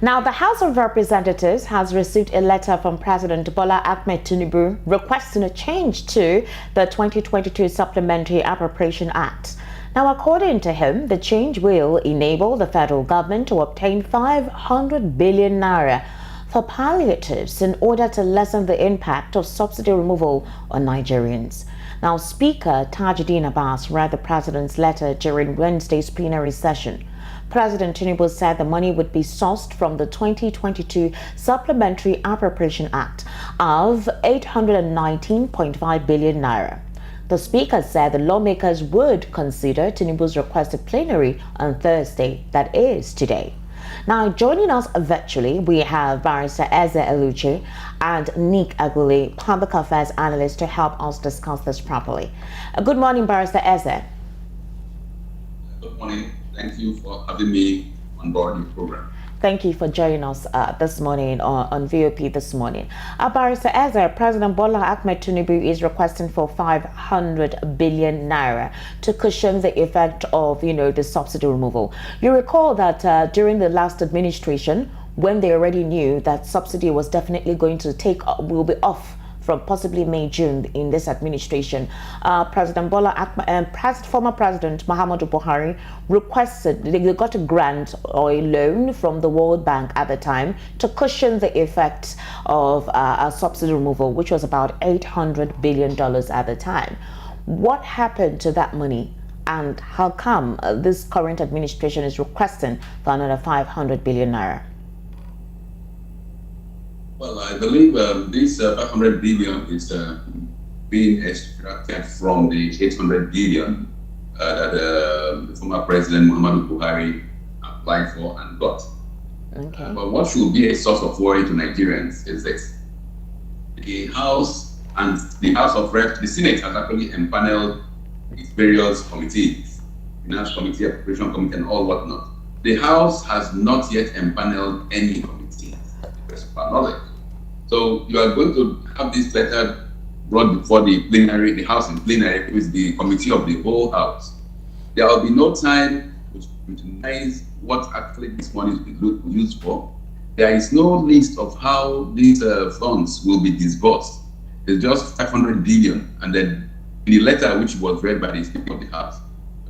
Now, the House of Representatives has received a letter from President Bola Ahmed Tinubu requesting a change to the 2022 Supplementary Appropriation Act. Now, according to him, the change will enable the federal government to obtain 500 billion naira for palliatives in order to lessen the impact of subsidy removal on Nigerians. Now, Speaker Tajuddin Abbas read the president's letter during Wednesday's plenary session. President Tinubu said the money would be sourced from the 2022 Supplementary Appropriation Act of 819.5 billion naira. The speaker said the lawmakers would consider Tinubu's request at plenary on Thursday, that is today. Now, joining us virtually, we have Barrister Eze Eluche and Nick Agule, public affairs analyst, to help us discuss this properly. Good morning, Barrister Eze. Good morning. Thank you for having me on board your program. Thank you for joining us this morning on VOP this morning. Barrister Eze, President Bola Ahmed Tinubu is requesting for 500 billion naira to cushion the effect of, the subsidy removal. You recall that during the last administration, when they already knew that subsidy was definitely going to will be off from possibly May, June in this administration, President Bola Ahmed and former President Muhammadu Buhari requested, they got a grant or a loan from the World Bank at the time to cushion the effects of a subsidy removal, which was about $800 billion at the time. What happened to that money, and how come this current administration is requesting for another 500 billion naira? Well, I believe this 500 billion is being extracted from the 800 billion that the former President Muhammadu Buhari applied for and got. Okay. But what should be a source of worry to Nigerians is this: the House and the House of Reps, the Senate has actually empaneled its various committees, Finance Committee, Appropriation Committee, and all whatnot. The House has not yet empaneled any committee, to the best of our knowledge. So you are going to have this letter brought before the plenary, the House in plenary, with the committee of the whole House. There will be no time to scrutinize what actually this money is being used for. There is no list of how these funds will be disbursed. It's just 500 billion. And then in the letter which was read by the Speaker of the House,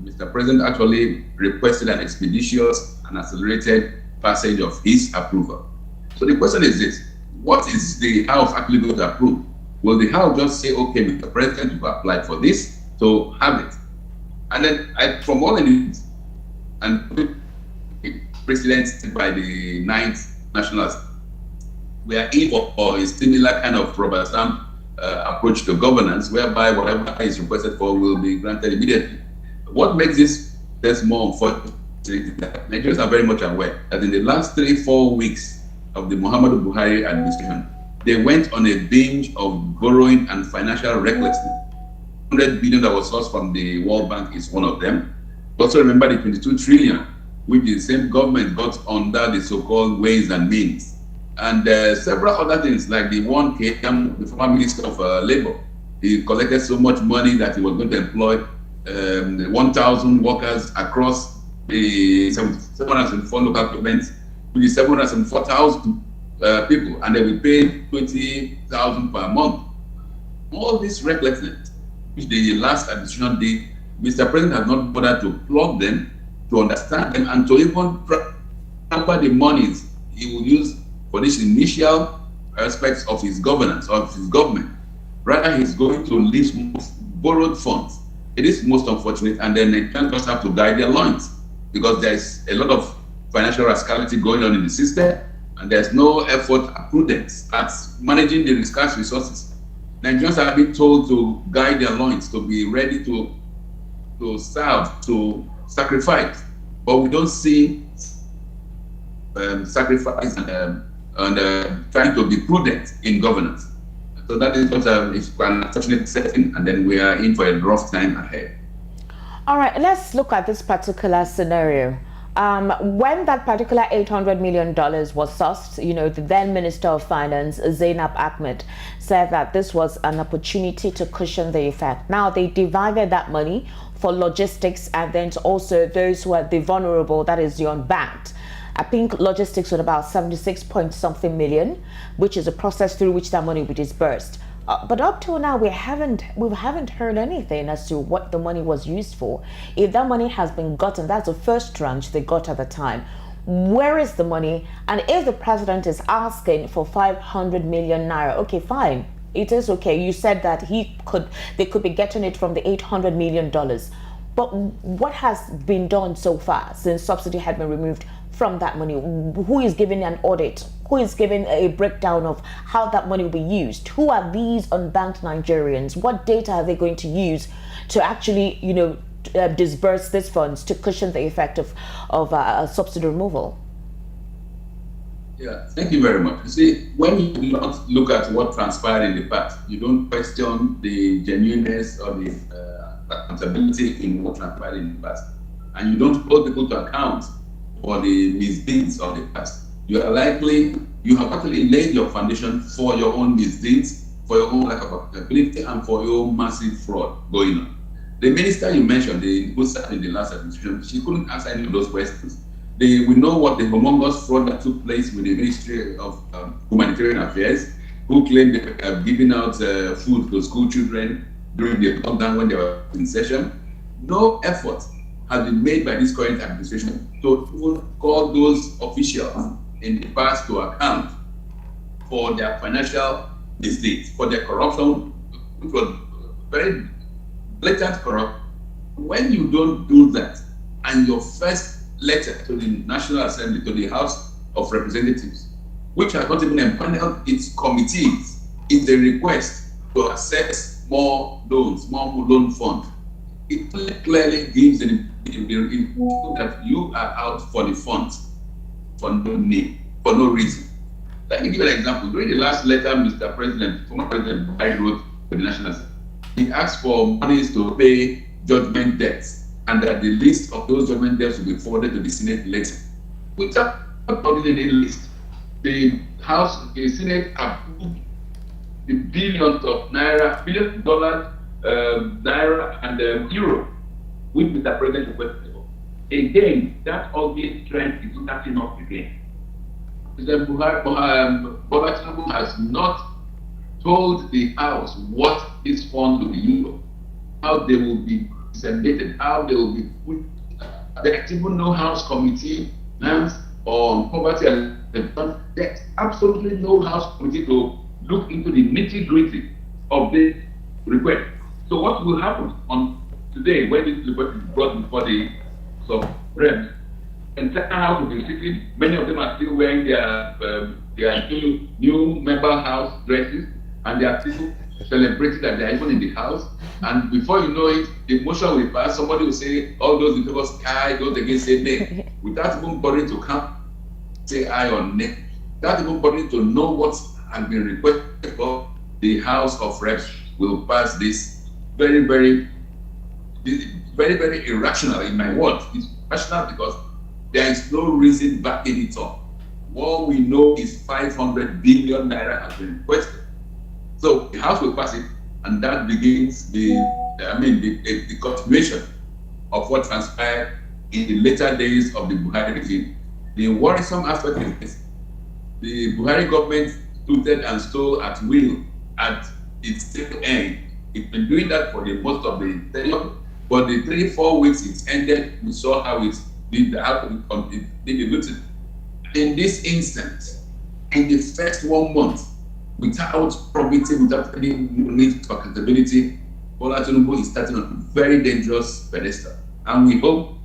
Mr. President actually requested an expeditious and accelerated passage of his approval. So the question is this: what is the House actually going to approve? Will the House just say, okay, Mr. President, you've applied for this, so have it? And then from all in it, and precedent by the 9th National Assembly, we are in for a similar kind of rubber stamp approach to governance, whereby whatever is requested for will be granted immediately. What makes this more unfortunate is that Nigerians are very much aware that in the last 3-4 weeks of the Muhammadu Buhari administration, they went on a binge of borrowing and financial recklessness. 100 billion that was sourced from the World Bank is one of them. Also remember the 22 trillion, which the same government got under the so-called Ways and Means. And several other things, like the one came, the former Minister of Labor. He collected so much money that he was going to employ 1,000 workers across the 704 local governments, which is 704,000 people, and they will pay 20,000 per month. All this recklessness, which the last administration did, Mr. President has not bothered to plug them, to understand them, and to even transfer the monies he will use for these initial aspects of his governance, of his government. Rather, he's going to leave borrowed funds. It is most unfortunate, and then they can't just have to guide their loins, because there's a lot of financial rascality going on in the system, and there's no effort at prudence at managing the scarce resources. Nigerians are being told to guide their loins, to be ready to serve, to sacrifice, but we don't see sacrifice and trying to be prudent in governance. So that is what is an unfortunate setting, and then we are in for a rough time ahead. All right, let's look at this particular scenario. When that particular $800 million was sourced, the then Minister of Finance, Zainab Ahmed, said that this was an opportunity to cushion the effect. Now, they divided that money for logistics and then also those who are the vulnerable, that is the unbanked. I think logistics was about 76 point something million, which is a process through which that money will be disbursed. But up till now, we haven't heard anything as to what the money was used for. If that money has been gotten, that's the first tranche they got at the time. Where is the money? And if the president is asking for 500 million naira, okay, fine. It is okay. You said that they could be getting it from the $800 million. But what has been done so far since subsidy had been removed from that money? Who is giving an audit? Who is giving a breakdown of how that money will be used? Who are these unbanked Nigerians? What data are they going to use to actually, disburse these funds to cushion the effect of subsidy removal? Yeah, thank you very much. You see, when you do not look at what transpired in the past, you don't question the genuineness or the accountability in what transpired in the past, and you don't hold people to account for the misdeeds of the past, you have actually laid your foundation for your own misdeeds, for your own lack of accountability, and for your own massive fraud going on. The minister you mentioned, who sat in the last administration, she couldn't answer any of those questions. We know what the humongous fraud that took place with the Ministry of Humanitarian Affairs, who claimed they were giving out food to school children during the lockdown when they were in session. No effort has been made by this current administration to even call those officials in the past to account for their financial misdeeds, for their corruption, which was very blatant corruption. When you don't do that, and your first letter to the National Assembly, to the House of Representatives, which has not even empaneled its committees, is a request to access more loans, more loan funds. It clearly gives the that you are out for the funds for no need, for no reason. Let me give you an example. During the last letter, Mr. President, former President Buhari wrote to the National Assembly, he asked for monies to pay judgment debts, and that the list of those judgment debts will be forwarded to the Senate later. Without putting any list, the Senate approved the billions of naira, billions of dollars, naira, and euro, which Mr. President requested for. Again, that ugly trend is starting up again. President Bola Tinubu has not told the House what these funds will be used for, how they will be disseminated, how they will be put. There's even no House committee on poverty and there's absolutely no House committee to look into the nitty-gritty of this request. So what will happen on today when this request is brought before the Reps? Entire House will be sitting. Many of them are still wearing their new member house dresses, and they are still celebrating that they are even in the house. And before you know it, the motion will pass. Somebody will say, all those in favor say aye, those against say nay. Without even bothering to come, say aye or nay. Without even bothering to know what has been requested for, the House of Reps will pass this very, very irrational, in my words. It's irrational because there is no reason backing it up. What we know is 500 billion naira has been requested. So the House will pass it, and that begins the continuation of what transpired in the later days of the Buhari regime. The worrisome aspect is this: the Buhari government looted and stole at will at its tail end. It's been doing that for the most of the tenure, but the 3-4 weeks it ended, we saw how it did the looting. In this instance, in the first 1 month, without probity, without any need for accountability, Bola Tinubu is starting on a very dangerous pedestal. And we hope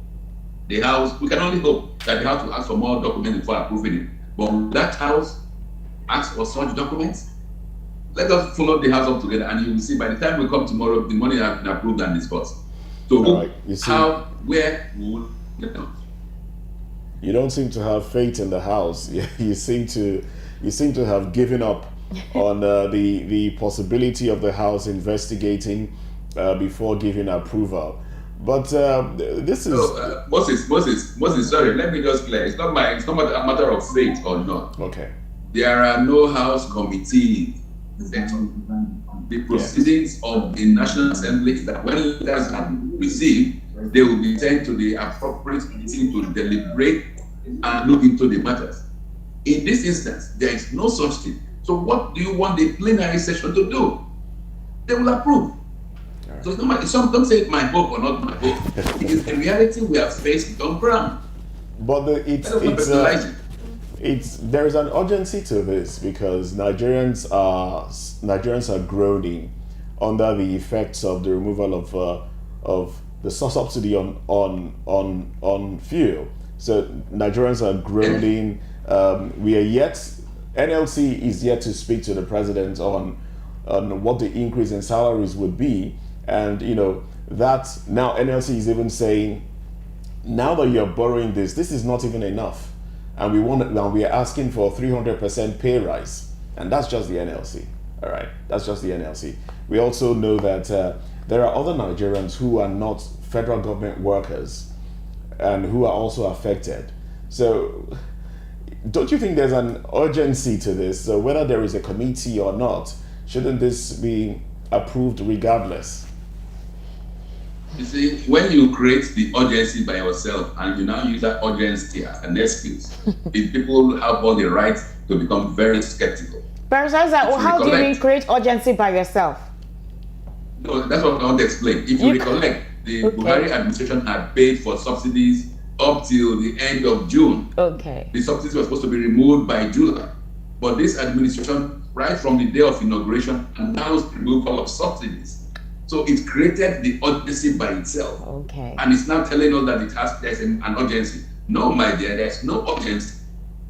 the House, we can only hope that the House will ask for more documents before approving it. But when that House asks for such documents, let us follow the House up together, and you will see by the time we come tomorrow, the money has been approved and disbursed. So, right, where would it come? You don't seem to have faith in the House. You seem to have given up on the possibility of the House investigating before giving approval. But this is Moses. Sorry, let me just clear. It's not a matter of faith or not. Okay. There are no House committees. The proceedings of the National Assembly is that when letters are received, they will be sent to the appropriate committee to deliberate and look into the matters. In this instance, there is no such thing. So what do you want the plenary session to do? They will approve. Right. So it's not some don't say my hope or not my hope. It is the reality we have faced on ground. But there is an urgency to this because Nigerians are groaning under the effects of the removal of the subsidy on fuel. So Nigerians are groaning. NLC is yet to speak to the president on what the increase in salaries would be, and that now NLC is even saying, now that you're borrowing this is not even enough, and we are asking for 300% pay rise, and that's just the NLC. All right, that's just the NLC. We also know that there are other Nigerians who are not federal government workers and who are also affected. So don't you think there's an urgency to this? So whether there is a committee or not, shouldn't this be approved regardless? You see, when you create the urgency by yourself and you now use that urgency as an excuse, people have all the right to become very skeptical. How do you mean create urgency by yourself? No, that's what I want to explain. If you recollect, the Buhari administration had paid for subsidies up till the end of June. Okay. The subsidies were supposed to be removed by July. But this administration, right from the day of inauguration, announced removal of subsidies. So it created the urgency by itself. Okay. And it's now telling us that there's an urgency. No, my dear, there's no urgency.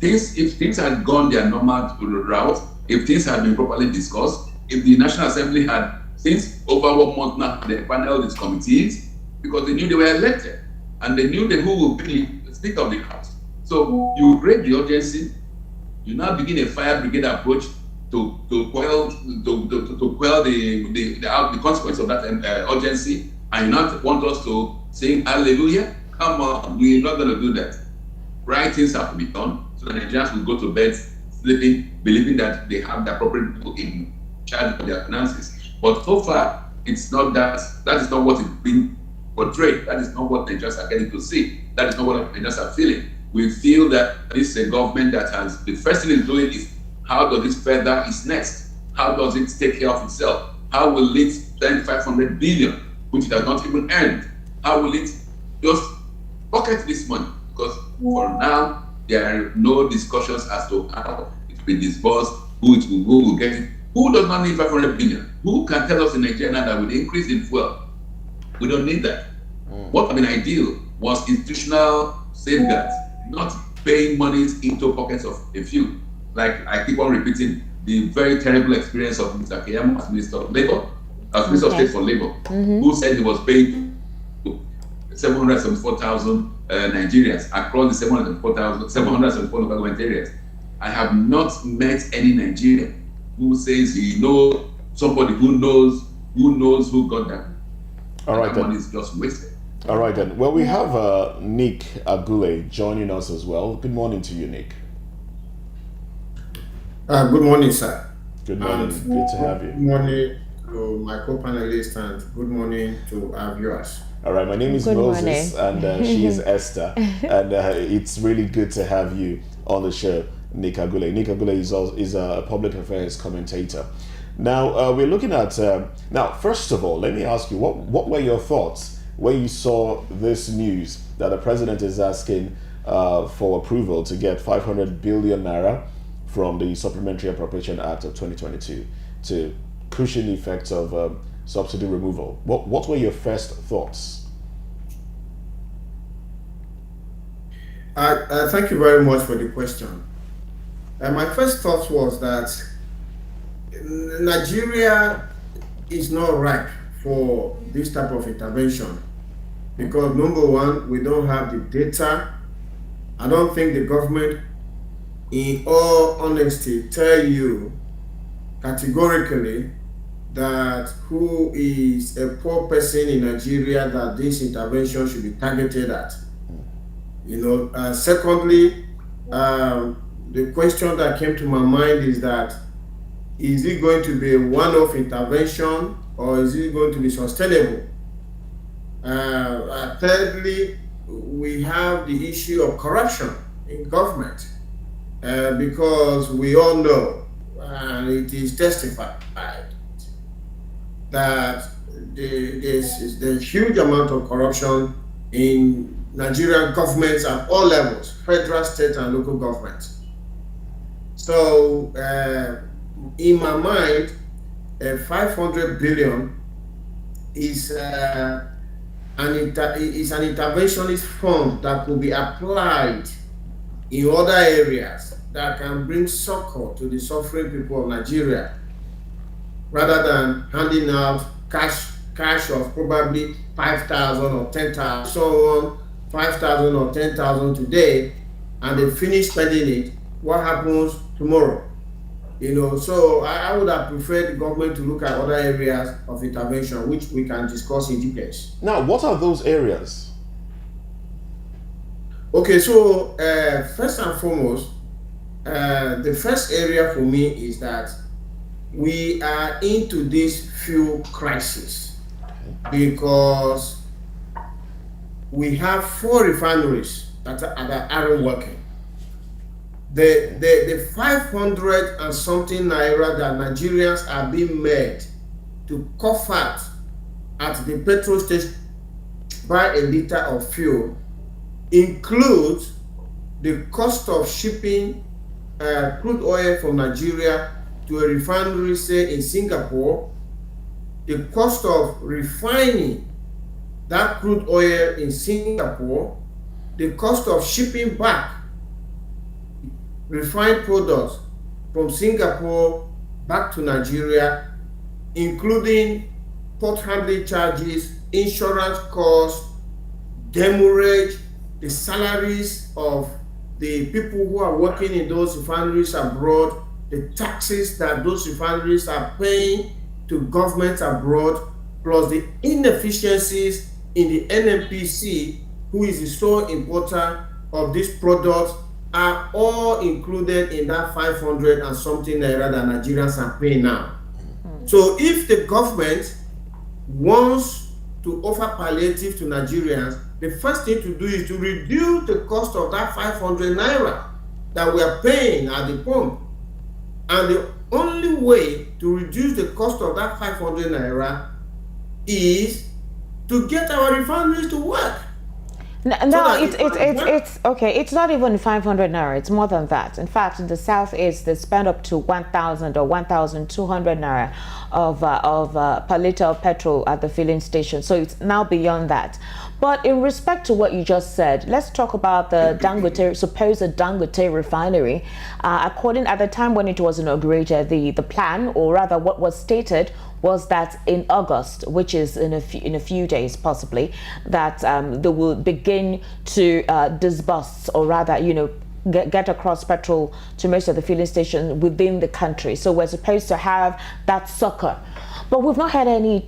If things had gone their normal route, if things had been properly discussed, if the National Assembly had, since over 1 month now, they paneled its committees because they knew they were elected and they knew who would be the Speaker of the House. So you create the urgency, you now begin a fire brigade approach to quell the consequence of that urgency, and you not want us to sing hallelujah? Come on, we're not going to do that. Right things have to be done so that Nigerians will go to bed sleeping, believing that they have the appropriate people in charge of their finances. But so far, it's not that. That is not what is being portrayed. That is not what Nigerians are getting to see. That is not what Nigerians are feeling. We feel that this is a government that has, the first thing it's doing is, how does it further its next? How does it take care of itself? How will it spend N500 billion, which it has not even earned? How will it just pocket this money? Because for now, there are no discussions as to how it will be disbursed, who will get it. Who does not need 500 billion? Who can tell us in Nigeria now that with the increase in fuel, we don't need that? What would have been ideal was institutional safeguards, not paying monies into pockets of a few. Like I keep on repeating, the very terrible experience of Mr. Keyamo as Minister of Labor, as Minister of State for Labor, who said he was paying 774,000 Nigerians across the 774 local government areas. I have not met any Nigerian who says he knows somebody who knows who got that. All right, that money is just wasted. All right then. Well, we have Nick Agule joining us as well. Good morning to you, Nick. Good morning, sir. Good morning. Good to have you. Good morning to my co-panelists and good morning to our viewers. All right, my name is Moses and she is Esther, and it's really good to have you on the show, Nick Agule. Nick Agule is a public affairs commentator. Now we're looking at now. First of all, let me ask you, what were your thoughts when you saw this news that the president is asking for approval to get 500 billion naira from the Supplementary Appropriation Act of 2022 to cushion the effects of subsidy removal? What were your first thoughts? Thank you very much for the question. My first thought was that Nigeria is not ripe for this type of intervention because, number one, we don't have the data. I don't think the government, in all honesty, tell you categorically that who is a poor person in Nigeria that this intervention should be targeted at. Secondly, the question that came to my mind is that, is it going to be a one-off intervention or is it going to be sustainable? Thirdly, we have the issue of corruption in government, because we all know, and it is testified, that there's huge amount of corruption in Nigerian governments at all levels, federal, state, and local governments. So, in my mind, 500 billion is an interventionist fund that could be applied in other areas that can bring succor to the suffering people of Nigeria, rather than handing out cash of probably 5,000 or 10,000, someone 5,000 or 10,000 today, and they finish spending it. What happens tomorrow? So I would have preferred the government to look at other areas of intervention, which we can discuss in details. Now, what are those areas? Okay, so first and foremost, the first area for me is that we are into this fuel crisis because we have 4 refineries that aren't working. The 500 and something naira that Nigerians are being made to cough at the petrol station buy a liter of fuel includes the cost of shipping crude oil from Nigeria to a refinery, say in Singapore, the cost of refining that crude oil in Singapore, the cost of shipping back refined products from Singapore back to Nigeria, including port handling charges, insurance costs, demurrage, the salaries of the people who are working in those refineries abroad, the taxes that those refineries are paying to governments abroad, plus the inefficiencies in the NNPC, who is the sole importer of these products, are all included in that 500 and something naira that Nigerians are paying now. So if the government wants to offer palliative to Nigerians, the first thing to do is to reduce the cost of that 500 naira that we are paying at the pump. And the only way to reduce the cost of that 500 naira is to get our refineries to work. No, it's okay. It's not even 500 naira. It's more than that. In fact, in the southeast, they spend up to 1,000 or 1,200 naira of per liter of petrol at the filling station. So it's now beyond that. But in respect to what you just said, let's talk about the supposed Dangote refinery. According at the time when it was inaugurated, the plan, or rather what was stated, was that in August, which is in a few days possibly, that they will begin to disburse, or rather, get across petrol to most of the filling stations within the country. So we're supposed to have that succor. But we've not had any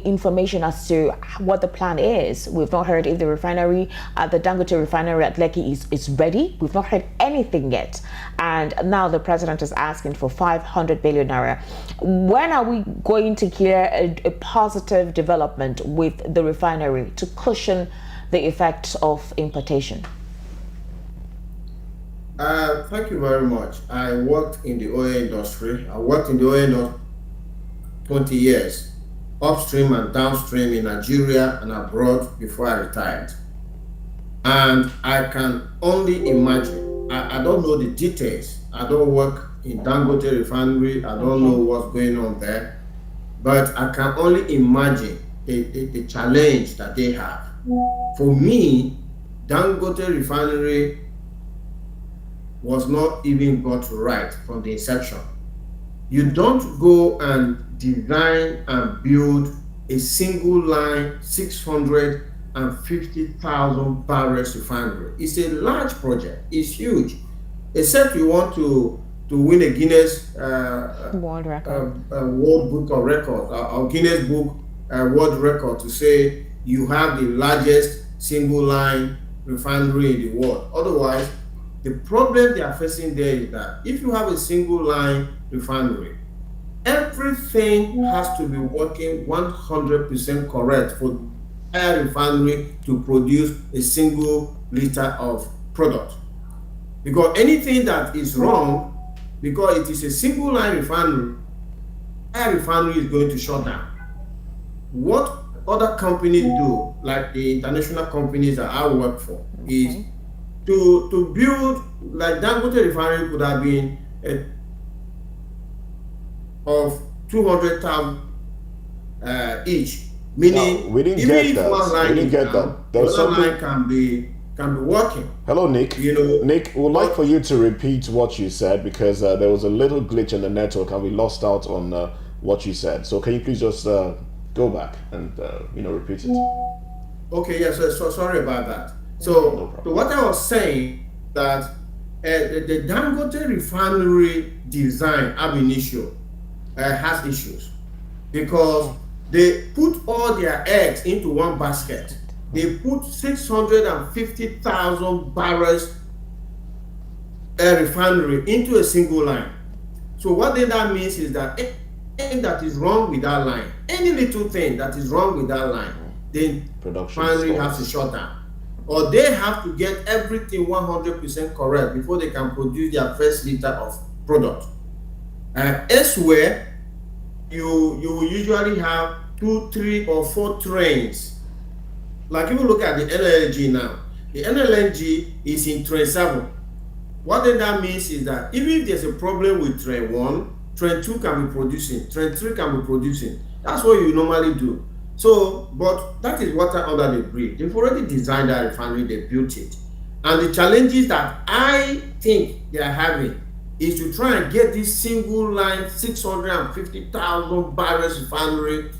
information as to what the plan is. We've not heard if the refinery, the Dangote refinery at Lekki is ready. We've not heard anything yet. And now the president is asking for 500 billion naira. When are we going to hear a positive development with the refinery to cushion the effects of importation? Thank you very much. I worked in the oil industry. I worked in the oil industry 20 years, upstream and downstream in Nigeria and abroad before I retired. And I can only imagine, I don't know the details. I don't work in Dangote refinery. I don't know what's going on there. But I can only imagine the challenge that they have. For me, Dangote refinery was not even got right from the inception. You don't go and design and build a single line 650,000 barrels refinery. It's a large project. It's huge. Except you want to win a Guinness World Record, World Book of Records, or Guinness Book World Record, to say you have the largest single line refinery in the world. Otherwise, the problem they are facing there is that if you have a single line refinery, everything has to be working 100% correct for a refinery to produce a single liter of product. Because anything that is wrong, because it is a single line refinery, that refinery is going to shut down. What other companies do, like the international companies that I work for, is to build, like Dangote refinery could have been of 200,000 each. Meaning, no, we didn't even get if that. one line We didn't get that. the other line can be working. Hello, Nick. You know, Nick, we'd like for you to repeat what you said, because there was a little glitch in the network and we lost out on what you said. So can you please just go back and repeat it? Okay, yes. So sorry about that. So what I was saying, that the Dangote refinery design ab initio has issues, because they put all their eggs into one basket. They put 650,000 barrels refinery into a single line. So what that means is that anything that is wrong with that line, any little thing that is wrong with that line, then refinery has to shut down. Or they have to get everything 100% correct before they can produce their first liter of product. Elsewhere, you will usually have 2, 3, or 4 trains. Like if you look at the NLNG now, the NLNG is in train 7. What then that means is that even if there's a problem with train 1, train 2 can be producing, train 3 can be producing. That's what you normally do. So, but that is water under the bridge. They've already designed that refinery, they built it. And the challenges that I think they are having is to try and get this single line 650,000 barrels refinery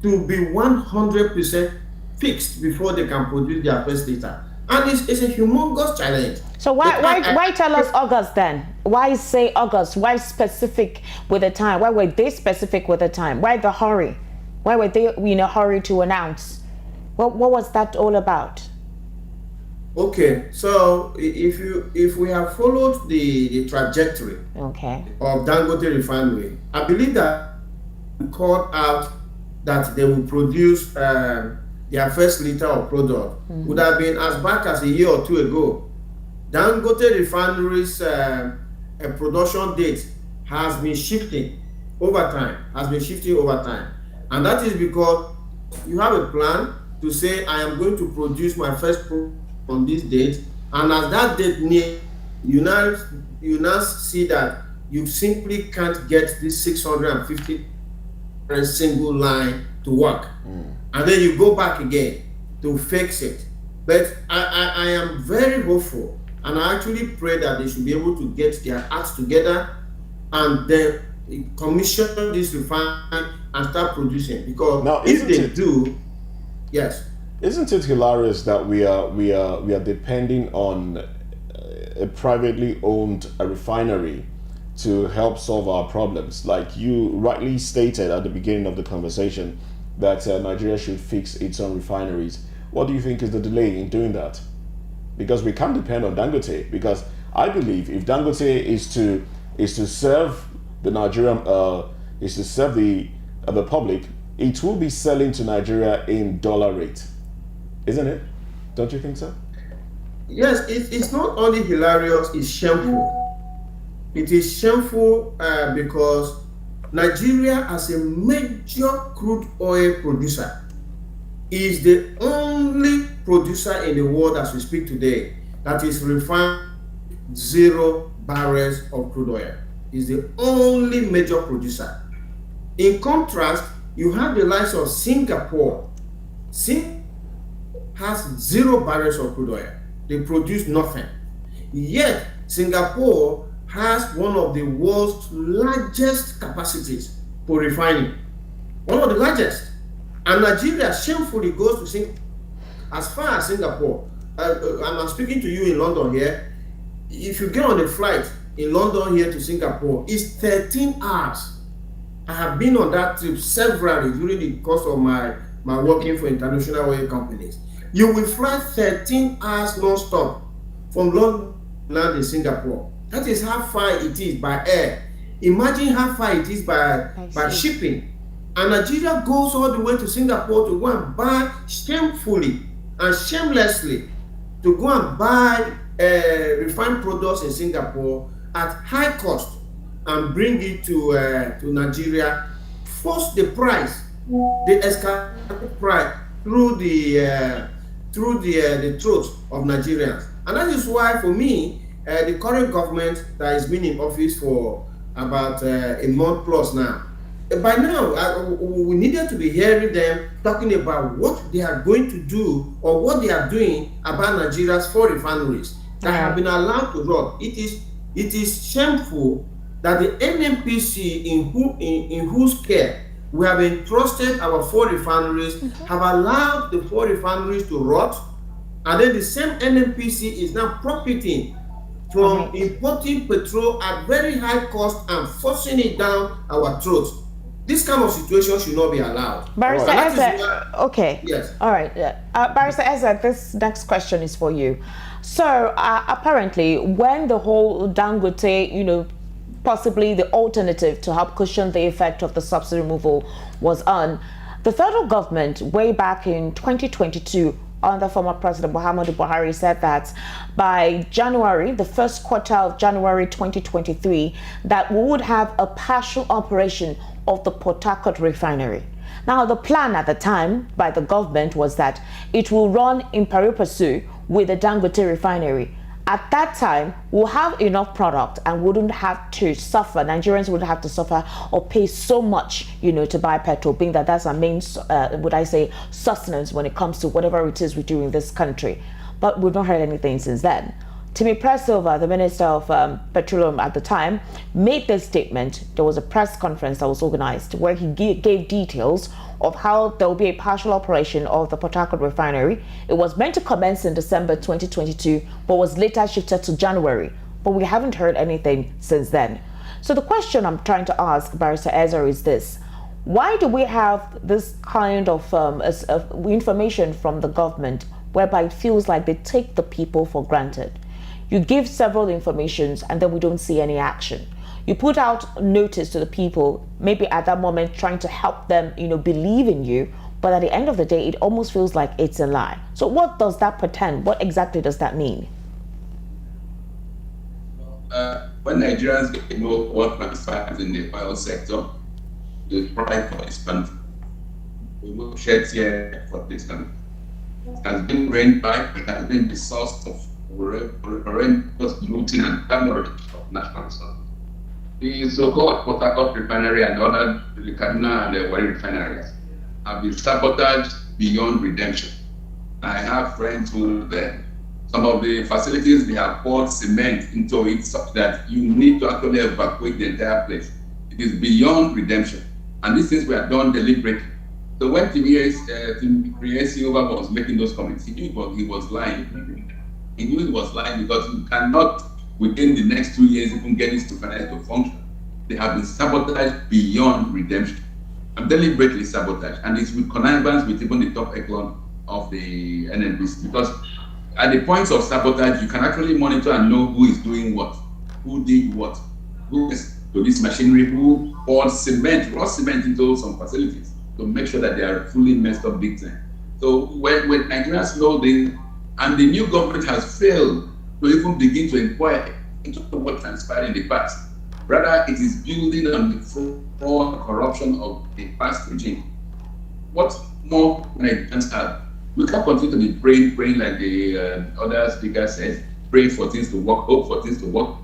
to be 100% fixed before they can produce their first liter. And it's a humongous challenge. So why tell us August then? Why say August? Why specific with the time? Why were they specific with the time? Why the hurry? Why were they in a hurry to announce? What was that all about? Okay, so if we have followed the trajectory of Dangote refinery, I believe that we called out that they will produce their first liter of product would have been as back as a year or 2 ago. Dangote refinery's production date has been shifting over time, and that is because you have a plan to say, I am going to produce my first product on this date, and as that date near, you now see that you simply can't get this 650 single line to work, and then you go back again to fix it. But I am very hopeful, and I actually pray that they should be able to get their acts together and then commission this refinery and start producing. Because now, if they do, yes. Isn't it hilarious that we are depending on a privately owned refinery to help solve our problems? Like you rightly stated at the beginning of the conversation, that Nigeria should fix its own refineries. What do you think is the delay in doing that? Because we can't depend on Dangote. Because I believe if Dangote is to serve the Nigerian the public, it will be selling to Nigeria in dollar rate, isn't it? Don't you think so? Yes, it's not only hilarious, it's shameful. It is shameful because Nigeria, as a major crude oil producer, is the only producer in the world as we speak today that is refined 0 barrels of crude oil. Is the only major producer. In contrast, you have the likes of Singapore. Singapore has 0 barrels of crude oil. They produce nothing. Yet, Singapore has one of the world's largest capacities for refining. One of the largest. And Nigeria shamefully goes to Singapore. As far as Singapore, I'm speaking to you in London here. If you get on a flight in London here to Singapore, it's 13 hours. I have been on that trip severally during the course of my working for international oil companies. You will fly 13 hours non-stop from London to land in Singapore. That is how far it is by air. Imagine how far it is by shipping. And Nigeria goes all the way to Singapore to go and buy shamefully and shamelessly, to go and buy refined products in Singapore at high cost and bring it to Nigeria, force the price, the escalated price through the throat of Nigerians. And that is why, for me, the current government that has been in office for about a month plus now, by now, we needed to be hearing them talking about what they are going to do or what they are doing about Nigeria's 4 refineries that have been allowed to run. It is shameful that the NNPC, in whose care we have entrusted our 4 refineries, have allowed the 4 refineries to rot, and then the same NNPC is now profiting from importing petrol at very high cost and forcing it down our throats. This kind of situation should not be allowed. Barrister Eze, okay. Yes. All right. Barrister Eze, this next question is for you. So apparently, when the whole Dangote, possibly the alternative to help cushion the effect of the subsidy removal was on, the federal government way back in 2022 under former President Muhammadu Buhari said that by January, the first quarter of January 2023, that we would have a partial operation of the Port Harcourt refinery. Now, the plan at the time by the government was that it will run in pari passu with the Dangote refinery. At that time, we'll have enough product and wouldn't have to suffer. Nigerians wouldn't have to suffer or pay so much, to buy petrol, being that that's our main, sustenance when it comes to whatever it is we do in this country. But we've not heard anything since then. Timi Presilva, the Minister of Petroleum at the time, made this statement. There was a press conference that was organized where he gave details of how there will be a partial operation of the Port Harcourt refinery. It was meant to commence in December 2022, but was later shifted to January. But we haven't heard anything since then. So the question I'm trying to ask Barrister Eze is this. Why do we have this kind of information from the government whereby it feels like they take the people for granted? You give several informations and then we don't see any action. You put out notice to the people, maybe at that moment trying to help them, believe in you, but at the end of the day, it almost feels like it's a lie. So what does that portend? What exactly does that mean? When Nigerians get to know what transpires in the oil sector, the pride for this country, we will shed tears for this country. It has been rained by, it has been the source of horrendous looting and damage of national resources. The so-called Port Harcourt refinery and other, the Kaduna and the Warri refineries, have been sabotaged beyond redemption. I have friends who there. Some of the facilities, they have poured cement into it such that you need to actually evacuate the entire place. It is beyond redemption. And these things were done deliberately. So when Tinubu Silva was making those comments, he knew he was lying. He knew he was lying because you cannot, within the next 2 years, even get this to financial function. They have been sabotaged beyond redemption and deliberately sabotaged. And it's with connivance with even the top echelon of the NNPC. Because at the points of sabotage, you can actually monitor and know who is doing what, who did what, who is to this machinery, who poured cement, raw cement into some facilities to make sure that they are fully messed up big time. So when Nigerians know this, and the new government has failed to even begin to inquire into what transpired in the past. Rather, it is building on the fraud corruption of the past regime. What more Nigerians have? We can't continue to be praying like the other speaker said, pray for things to work, hope for things to work.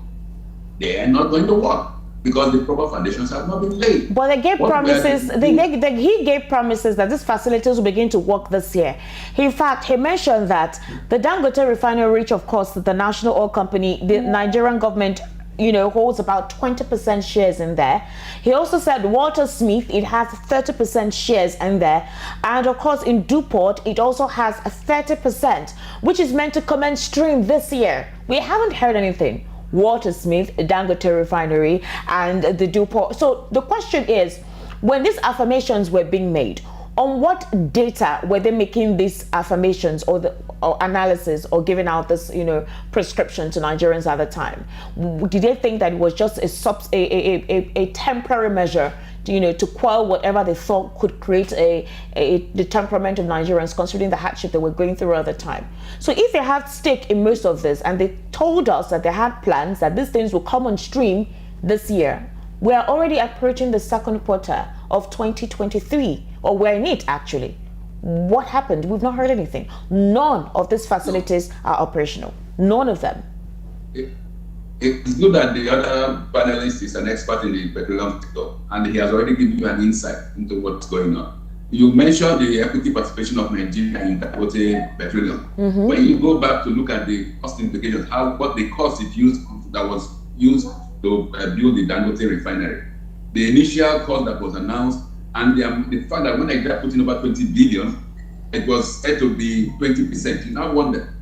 They are not going to work because the proper foundations have not been laid. But they gave promises. He gave promises that these facilities will begin to work this year. In fact, he mentioned that the Dangote refinery, which of course the national oil company, the Nigerian government, holds about 20% shares in there. He also said Walter Smith, it has 30% shares in there. And of course in DuPont, it also has a 30%, which is meant to commence stream this year. We haven't heard anything. Walter Smith, Dangote refinery, and the DuPont. So the question is, when these affirmations were being made, on what data were they making these affirmations or analysis or giving out this, prescription to Nigerians at the time? Did they think that it was just a temporary measure to quell whatever they thought could create the temperament of Nigerians, considering the hardship that we're going through at the time. So if they had stake in most of this, and they told us that they had plans that these things will come on stream this year, we are already approaching the second quarter of 2023, or we're in it actually. What happened? We've not heard anything. None of these facilities are operational. None of them. It's good that the other panelist is an expert in the petroleum sector, and he has already given you an insight into what's going on. You mentioned the equity participation of Nigeria in Dangote Petroleum. When you go back to look at the cost implications, what the cost it used that was used to build the Dangote refinery, the initial cost that was announced, and the fact that when Nigeria put in over 20 billion, it was said to be 20%. You now wonder,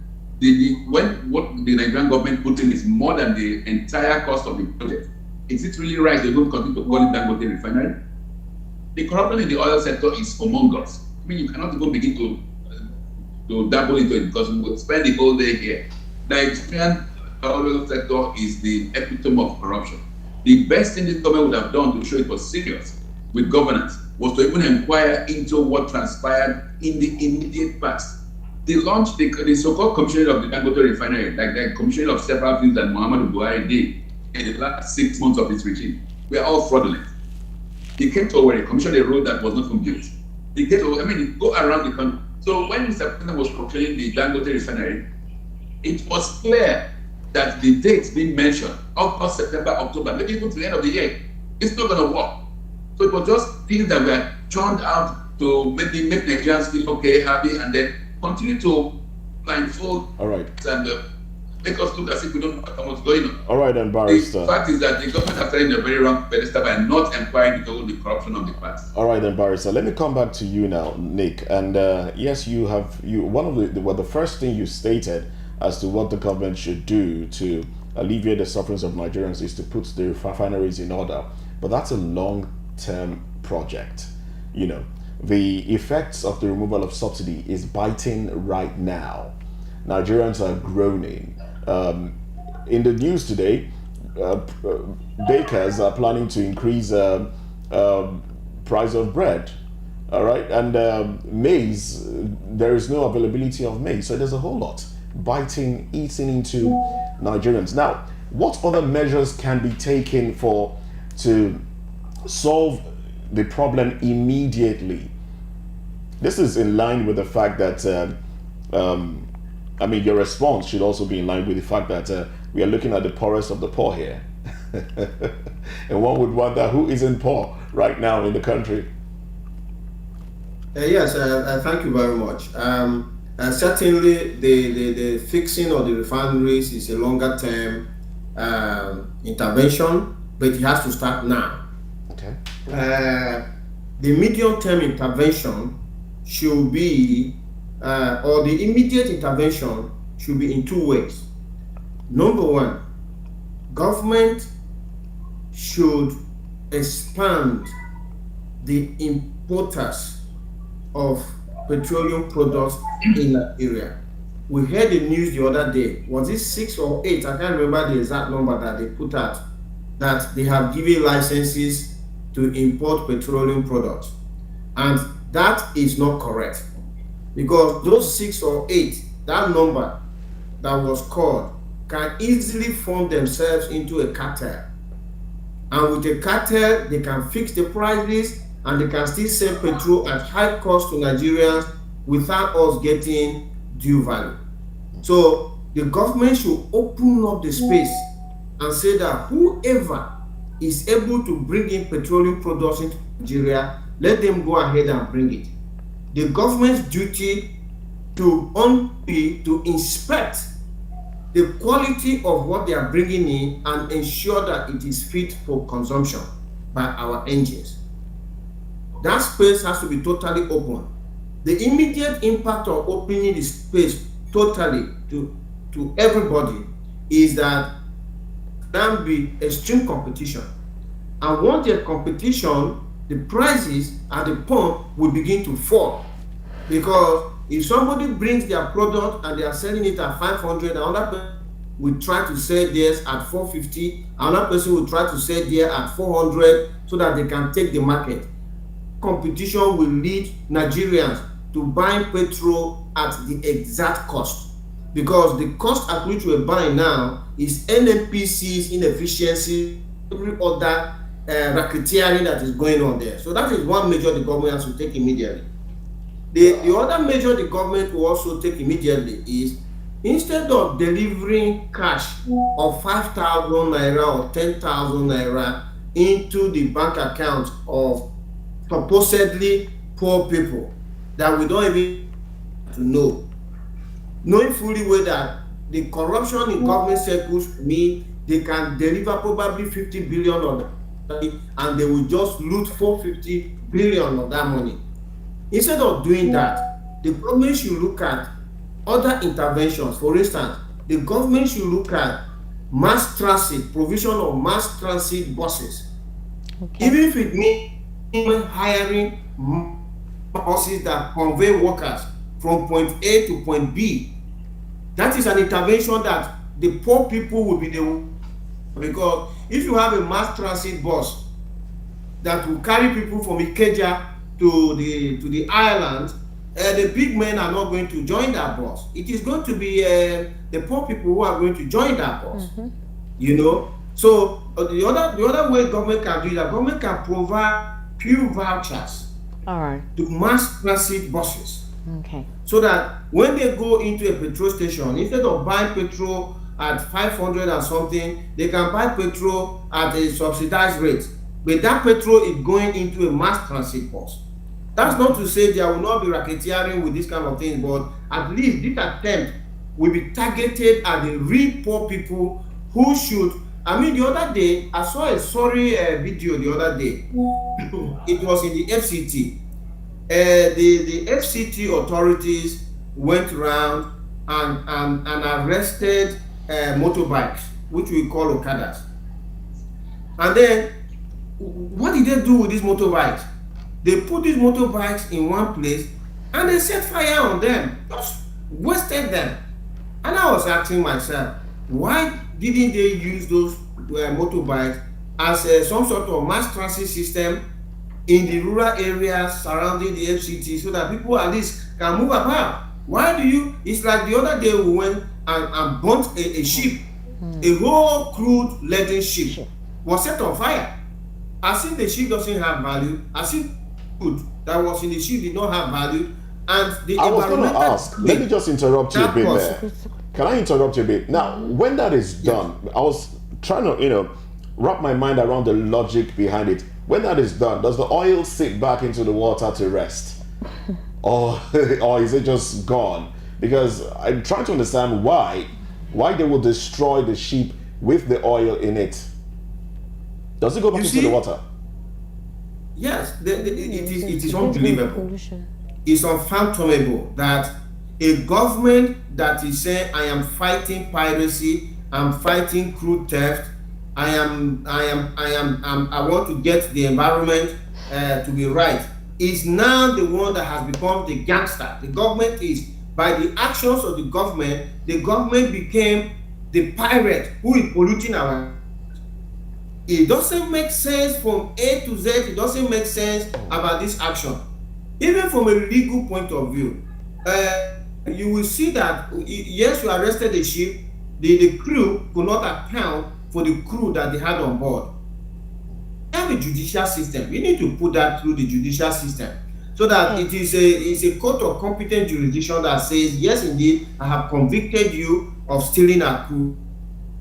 what the Nigerian government put in is more than the entire cost of the project. Is it really right they don't continue to call it Dangote refinery? The corruption in the oil sector is humongous. I mean, you cannot even begin to dabble into it because we will spend the whole day here. The Nigerian oil sector is the epitome of corruption. The best thing this government would have done to show it was serious with governance was to even inquire into what transpired in the immediate past. They launched the so-called commissioning of the Dangote refinery, like the commissioning of several things that Muhammadu Buhari did in the last 6 months of his regime. We are all fraudulent. He came to Owerri, commissioned a road that was not complete. He came to, go around the country. So when Mr. President was proclaiming the Dangote refinery, it was clear that the dates being mentioned, August, September, October, maybe even to the end of the year, it's not going to work. So it was just things that were churned out to maybe make Nigerians feel okay, happy, and then continue to blindfold and make us look as if we don't know what's going on. All right, then, Barrister. The fact is that the government has started in a very wrong pedestal by not inquiring into the corruption of the past. All right, then, Barrister. Let me come back to you now, Nick. And yes, one of the first thing you stated as to what the government should do to alleviate the sufferings of Nigerians is to put the refineries in order. But that's a long-term project. The effects of the removal of subsidy is biting right now. Nigerians are groaning. In the news today, bakers are planning to increase price of bread. All right, and maize, there is no availability of maize, so there's a whole lot eating into Nigerians. Now, what other measures can be taken to solve the problem immediately? This is in line with the fact that your response should also be in line with the fact that we are looking at the poorest of the poor here. And one would wonder who isn't poor right now in the country. Yes, thank you very much. Certainly, the fixing of the refineries is a longer term intervention, but it has to start now. Okay. The medium term intervention should be, or the immediate intervention should be in two ways. Number one, government should expand the importers of petroleum products in Nigeria. We heard the news the other day. Was it 6 or 8? I can't remember the exact number that they put out, that they have given licenses to import petroleum products. And that is not correct, because those 6 or 8, that number that was called, can easily form themselves into a cartel. And with a cartel, they can fix the prices and they can still sell petrol at high cost to Nigerians without us getting due value. So the government should open up the space and say that whoever is able to bring in petroleum products into Nigeria, let them go ahead and bring it. The government's duty to inspect the quality of what they are bringing in and ensure that it is fit for consumption by our engines. That space has to be totally open. The immediate impact of opening the space totally to everybody is that there will be extreme competition. And once there's competition, the prices at the pump will begin to fall. Because if somebody brings their product and they are selling it at 500, another will try to sell theirs at 450, another person will try to sell theirs at 400 so that they can take the market. Competition will lead Nigerians to buying petrol at the exact cost, because the cost at which we're buying now is NNPC's inefficiency, every other racketeering that is going on there. So that is one measure the government has to take immediately. The other measure the government will also take immediately is, instead of delivering cash of 5,000 naira or 10,000 naira into the bank account of supposedly poor people that we don't even know, knowing fully well that the corruption in government circles mean they can deliver probably 50 billion of that, and they will just loot 450 billion of that money. Instead of doing that, the government should look at other interventions. For instance, the government should look at mass transit, provision of mass transit buses. Okay. Even if it means hiring buses that convey workers from point A to point B, that is an intervention that the poor people will be the, because if you have a mass transit bus that will carry people from Ikeja to the island, the big men are not going to join that bus. It is going to be the poor people who are going to join that bus. You know, so the other way government can do that, government can provide few vouchers to mass transit buses. Okay. So that when they go into a petrol station, instead of buying petrol at 500 and something, they can buy petrol at a subsidized rate. But that petrol is going into a mass transit bus. That's not to say there will not be racketeering with this kind of thing, but at least this attempt will be targeted at the real poor people who should. I mean, the other day, I saw a sorry video the other day. It was in the FCT. The FCT authorities went around and arrested motorbikes, which we call Okadas. And then, what did they do with these motorbikes? They put these motorbikes in one place and they set fire on them, just wasted them. And I was asking myself, why didn't they use those motorbikes as some sort of mass transit system in the rural areas surrounding the FCT, so that people at least can move about? Why do you? It's like the other day we went and burnt a ship, a whole crude laden ship was set on fire. As if the ship doesn't have value, as if food that was in the ship did not have value, and the I was going to ask, let me just interrupt you a bit there. Can I interrupt you a bit? Now, when that is done, I was trying to, wrap my mind around the logic behind it. When that is done, does the oil sit back into the water to rest? or is it just gone? Because I'm trying to understand why they will destroy the ship with the oil in it. Does it go back into the water? Yes, it is unbelievable. It's unfathomable that a government that is saying, I am fighting piracy, I'm fighting crude theft, I want to get the environment to be right, is now the one that has become the gangster. The government is, by the actions of the government became the pirate who is polluting our. It doesn't make sense from A to Z. It doesn't make sense about this action. Even from a legal point of view, you will see that, yes, you arrested the ship, the crew could not account for the crew that they had on board. We have a judicial system. We need to put that through the judicial system, so that it is a court of competent jurisdiction that says, yes, indeed, I have convicted you of stealing a crew,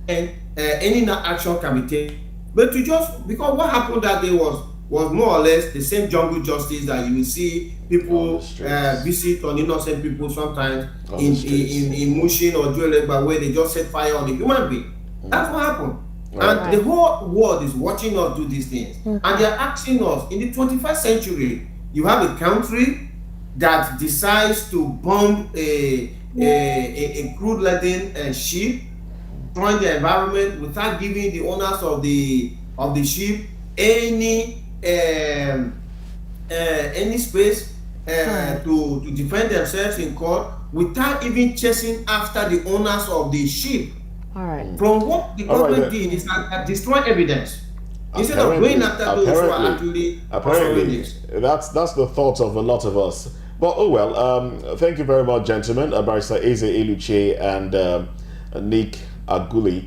and any action can be taken. But to just, because what happened that day was more or less the same jungle justice that you will see people visit on innocent people sometimes in Mushin or Joelegba, where they just set fire on a human being. That's what happened. And the whole world is watching us do these things. And they are asking us, in the 21st century, you have a country that decides to bomb a crude laden ship, destroying the environment without giving the owners of the ship any space to defend themselves in court, without even chasing after the owners of the ship All right. From what the government did is that destroy evidence instead of going after those who are actually pursuing this. That's the thought of a lot of us. But oh well. Thank you very much, gentlemen. Barrister Eze Eluche and Nick Aguli.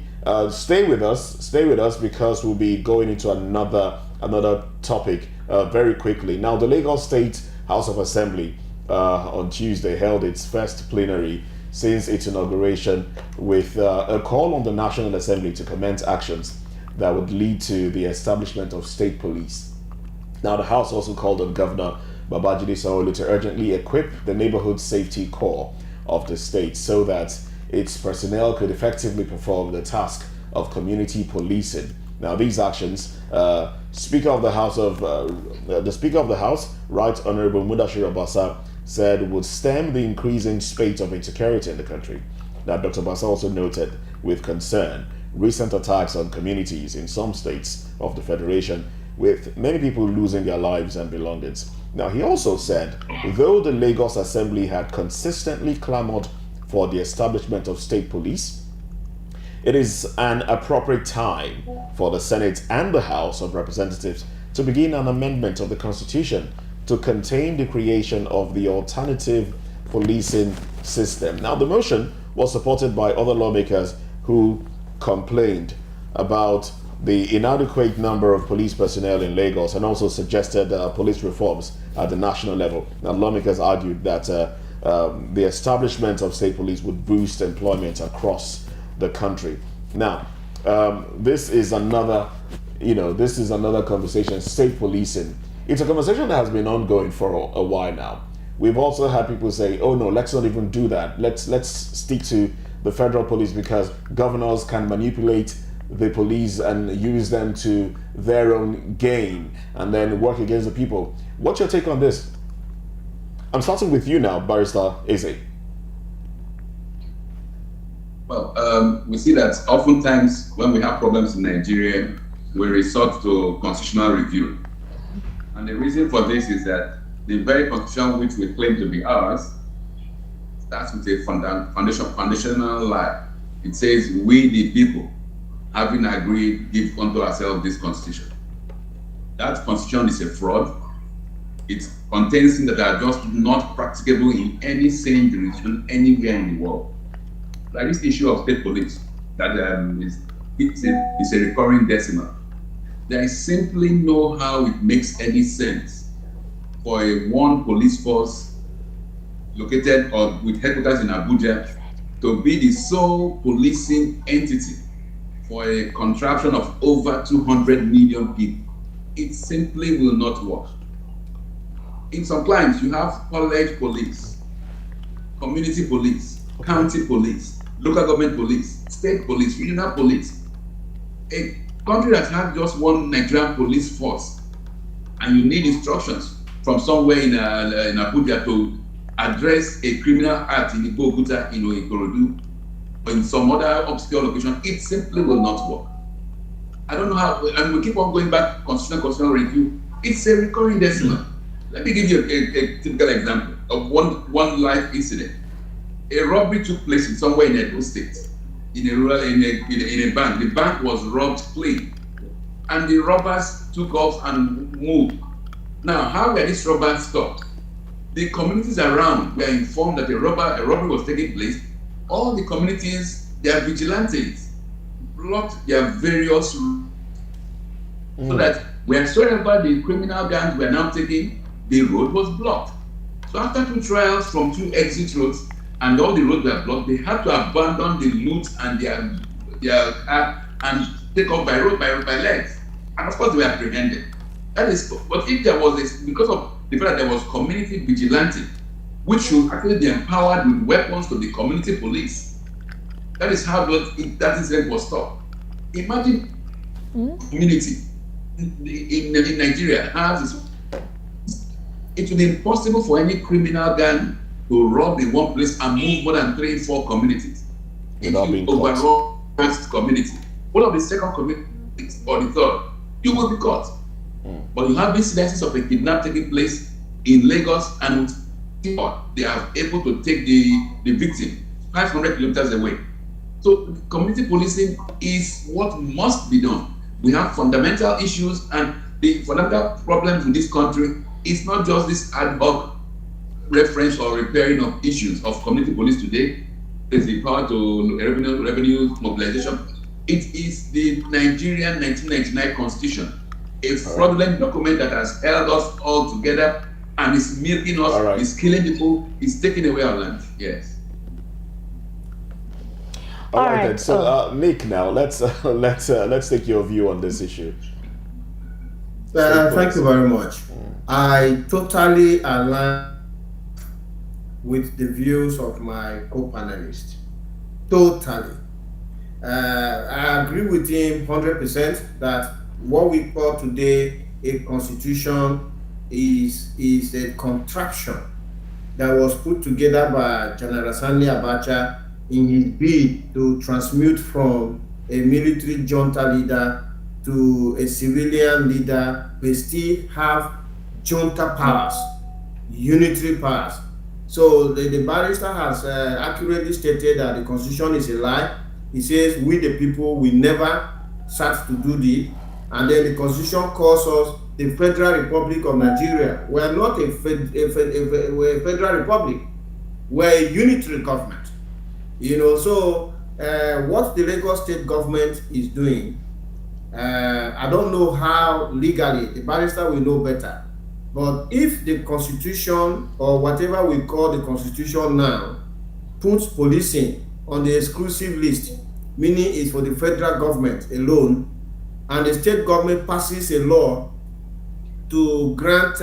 Stay with us because we'll be going into another topic very quickly. Now, the Lagos State House of Assembly on Tuesday held its first plenary since its inauguration with a call on the National Assembly to commence actions that would lead to the establishment of state police. Now, the House also called on Governor Babajide Sanwo-Olu to urgently equip the Neighborhood Safety Corps of the state so that its personnel could effectively perform the task of community policing. Now, these actions, the Speaker of the House, Right Honorable Mudashiru Obasa, said would stem the increasing spate of insecurity in the country. Now, Dr. Obasa also noted with concern recent attacks on communities in some states of the Federation, with many people losing their lives and belongings. Now, he also said, though the Lagos Assembly had consistently clamored for the establishment of state police, it is an appropriate time for the Senate and the House of Representatives to begin an amendment of the Constitution to contain the creation of the alternative policing system. Now, the motion was supported by other lawmakers who complained about the inadequate number of police personnel in Lagos and also suggested police reforms at the national level. Now, lawmakers argued that the establishment of state police would boost employment across the country. Now, this is another conversation. State policing. It's a conversation that has been ongoing for a while now. We've also had people say, "Oh no, let's not even do that. Let's stick to the federal police because governors can manipulate the police and use them to their own gain and then work against the people." What's your take on this? I'm starting with you now, Barrister Eze. Well, we see that oftentimes when we have problems in Nigeria, we resort to constitutional review. And the reason for this is that the very constitution which we claim to be ours starts with a foundational lie. It says, "We the people, having agreed, give unto ourselves this constitution." That constitution is a fraud. It contains things that are just not practicable in any sane jurisdiction anywhere in the world. Like this issue of state police, that it's a recurring decimal. There is simply no how it makes any sense for a one police force located or with headquarters in Abuja to be the sole policing entity for a contraption of over 200 million people. It simply will not work. In some climes, you have college police, community police, county police, local government police, state police, regional police. A country that has just one Nigerian police force, and you need instructions from somewhere in Abuja to address a criminal act in Iboguta, in Ikorodu, or in some other obscure location, it simply will not work. I don't know how, and we keep on going back constitutional review. It's a recurring decimal. Let me give you a typical example of one life incident. A robbery took place in somewhere in Edo State, in a bank. The bank was robbed clean, and the robbers took off and moved. Now, how were these robbers stopped? The communities around were informed that a robbery was taking place. All the communities, their vigilantes, blocked their various routes so that wheresoever the criminal gangs were now taking, the road was blocked. So after 2 trials from 2 exit roads, and all the roads were blocked, they had to abandon the loot and their car and take off by road by legs. And of course, they were apprehended. That is, but if there was because of the fact that there was community vigilante, which should actually be empowered with weapons to the community police, that is how that incident was stopped. Imagine community in Nigeria has it would be impossible for any criminal gang to rob in one place and move more than 3-4 communities. If you overrun first community, one of the second community or the third, you will be caught. But you have incidences of a kidnap taking place in Lagos, and they are able to take the victim 500 kilometers away. So community policing is what must be done. We have fundamental issues, and the fundamental problems with this country is not just this ad hoc reference or repairing of issues of community police today. There's the power to revenue mobilization. It is the Nigerian 1999 Constitution, a fraudulent document that has held us all together and is milking us, is killing people, is taking away our land. Yes. All right then. So, Nick, now let's take your view on this issue. Thank you very much. I totally align with the views of my co-panelist. Totally. I agree with him 100% that what we call today a constitution is a contraption that was put together by General Sani Abacha in his bid to transmute from a military junta leader to a civilian leader, but still have junta powers, unitary powers. So the barrister has accurately stated that the constitution is a lie. He says we the people will never start to do this, and then the constitution calls us the Federal Republic of Nigeria. We are not a federal republic. We're a unitary government. So what the Lagos state government is doing, I don't know how legally, the barrister will know better. But if the constitution, or whatever we call the constitution now, puts policing on the exclusive list, meaning it's for the federal government alone, and the state government passes a law to grant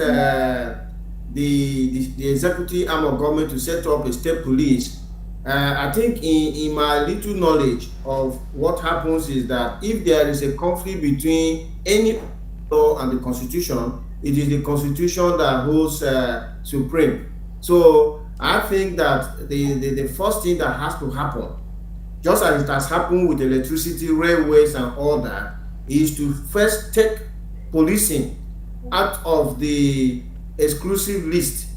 the executive arm of government to set up a state police, I think in my little knowledge of what happens is that if there is a conflict between any law and the constitution, it is the constitution that holds supreme. So I think that the first thing that has to happen, just as it has happened with electricity, railways, and all that, is to first take policing out of the exclusive list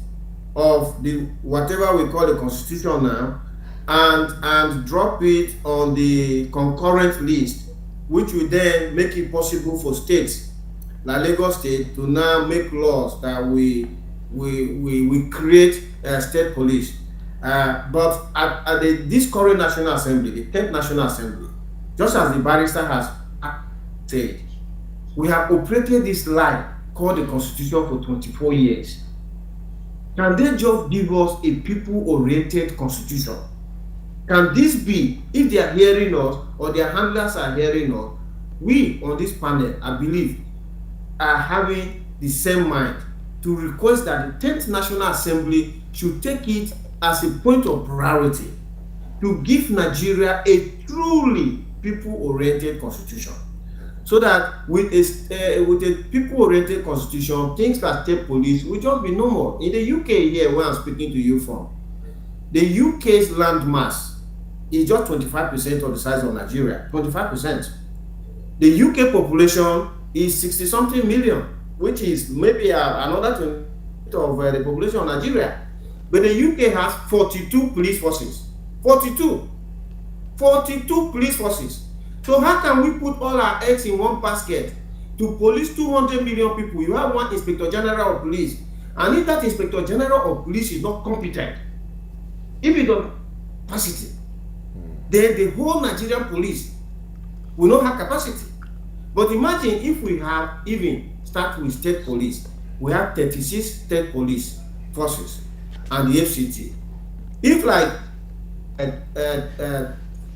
of the whatever we call the constitution now, and drop it on the concurrent list, which will then make it possible for states like Lagos State to now make laws that we create a state police. But at this current National Assembly, the 10th National Assembly, just as the barrister has said, we have operated this lie called the Constitution for 24 years. Can they just give us a people-oriented constitution? Can this be, if they are hearing us or their handlers are hearing us, we on this panel, I believe, are having the same mind to request that the 10th National Assembly should take it as a point of priority to give Nigeria a truly people-oriented constitution. So that with a people-oriented constitution, things like state police will just be normal. In the UK here, where I'm speaking to you from, the UK's land mass is just 25% of the size of Nigeria, 25%. The UK population is 60-something million, which is maybe another 20% of the population of Nigeria. But the UK has 42 police forces. 42 police forces. So how can we put all our eggs in one basket to police 200 million people? You have one Inspector General of Police. And if that Inspector General of Police is not competent, if he doesn't have capacity, then the whole Nigerian police will not have capacity. But imagine if we have, even start with state police, we have 36 state police forces and the FCT. If like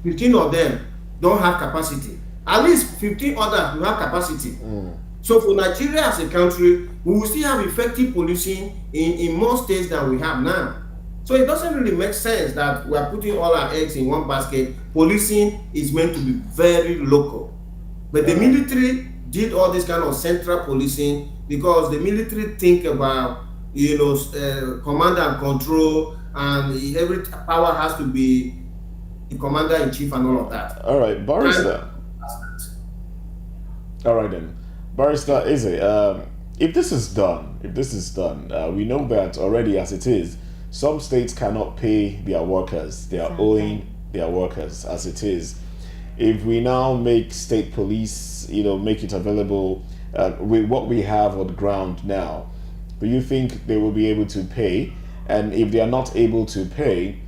15 of them don't have capacity, at least 15 others will have capacity. So for Nigeria as a country, we will still have effective policing in more states than we have now. So it doesn't really make sense that we are putting all our eggs in one basket. Policing is meant to be very local. But the military did all this kind of central policing because the military think about, command and control, and every power has to be the commander-in-chief and all of that. All right, Barrister. All right then. Barrister Eze, if this is done, we know that already as it is, some states cannot pay their workers. They are owing their workers as it is. If we now make state police, make it available with what we have on the ground now, do you think they will be able to pay? And if they are not able to pay,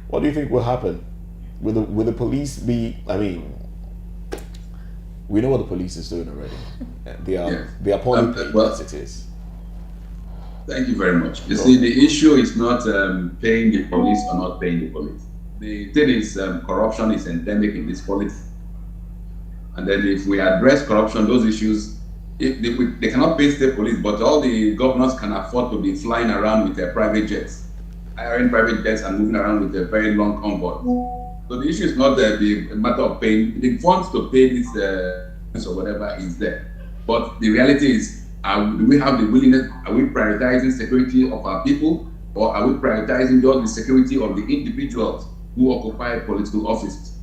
what do you think will happen? Will the police be? I mean, we know what the police is doing already. They are poorly paid as it is. Thank you very much. You see, the issue is not paying the police or not paying the police. The thing is, corruption is endemic in this politics. And then if we address corruption, those issues, if they cannot pay state police, but all the governors can afford to be flying around with their private jets, hiring private jets and moving around with a very long convoy. So the issue is not the matter of paying. The funds to pay this or whatever is there. But the reality is, do we have the willingness? Are we prioritizing security of our people, or are we prioritizing just the security of the individuals who occupy political offices?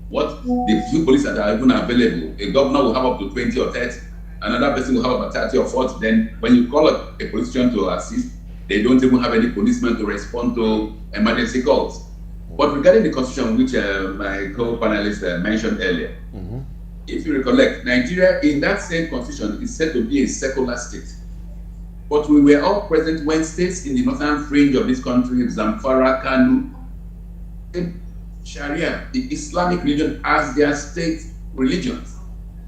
What the few police that are even available, a governor will have up to 20 or 30, another person will have about 30 or 40. Then when you call a politician to assist, they don't even have any policemen to respond to emergency calls. But regarding the constitution, which my co-panelist mentioned earlier, if you recollect, Nigeria in that same constitution is said to be a secular state. But we were all present when states in the northern fringe of this country, Zamfara, Kanu, Sharia, the Islamic religion, as their state religions.